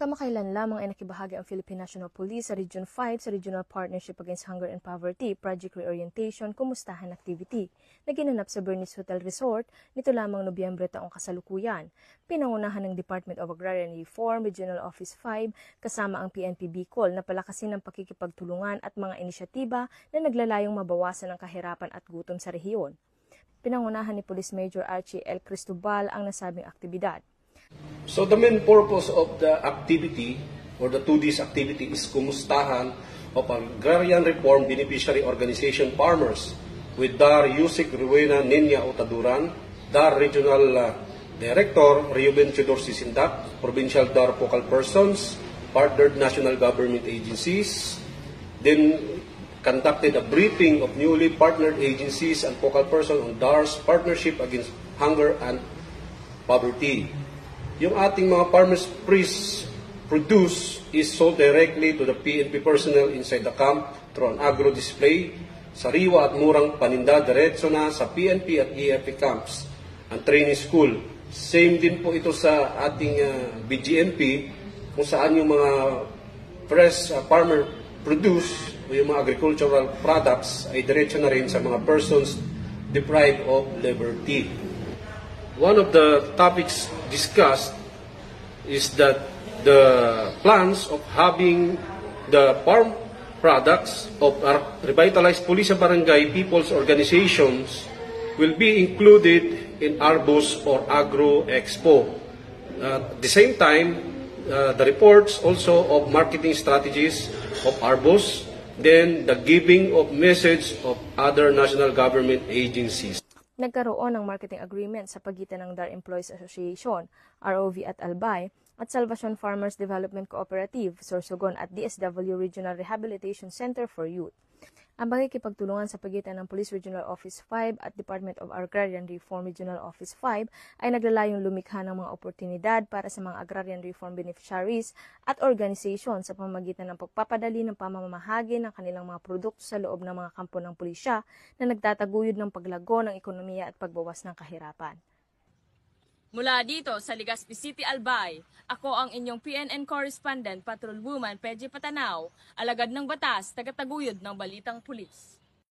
Kamakailan lamang ay nakibahagi ang Philippine National Police sa Region 5 sa Regional Partnership Against Hunger and Poverty Project Reorientation Kumustahan Activity na ginanap sa Bernice Hotel Resort nito lamang Nobyembre taong kasalukuyan. Pinangunahan ng Department of Agrarian Reform Regional Office 5 kasama ang PNP Bicol na palakasin ang pakikipagtulungan at mga inisyatiba na naglalayong mabawasan ang kahirapan at gutom sa rehiyon. Pinangunahan ni Police Major Archie L. Cristobal ang nasabing aktibidad. So the main purpose of the activity or the 2 days activity is kumustahan of agrarian reform beneficiary organization farmers with Dar Yusik Rowena Nenya Otaduran, Dar Regional Director Reuben Chudor Sisindak, Provincial Dar Focal Persons, partnered national government agencies, then conducted a briefing of newly partnered agencies and focal person on DAR's partnership against hunger and poverty. Yung ating mga farmers produce is sold directly to the PNP personnel inside the camp through an agro display, sariwa at murang paninda diretso na sa PNP at EFP camps, ang training school. Same din po ito sa ating BGMP kung saan yung mga fresh farmer produce o yung mga agricultural products ay diretso na rin sa mga persons deprived of liberty. One of the topics discussed is that the plans of having the farm products of our revitalized police and barangay people's organizations will be included in Arbos or Agro Expo. At the same time, the reports also of marketing strategies of Arbos, then the giving of message of other national government agencies. Nagkaroon ng marketing agreement sa pagitan ng DAR Employees Association, ROV at Albay, at Salvacion Farmers Development Cooperative, Sorsogon at DSW Regional Rehabilitation Center for Youth. Ang pakikipagtulungan sa pagitan ng Police Regional Office 5 at Department of Agrarian Reform Regional Office 5 ay naglalayong lumikha ng mga oportunidad para sa mga agrarian reform beneficiaries at organization sa pamamagitan ng pagpapadali ng pamamahagi ng kanilang mga produkto sa loob ng mga kampo ng pulisya na nagtataguyod ng paglago ng ekonomiya at pagbawas ng kahirapan. Mula dito sa Legazpi City, Albay, ako ang inyong PNN correspondent, Patrolwoman Pedje Patanaw, alagad ng batas, tagataguyod ng Balitang Pulis.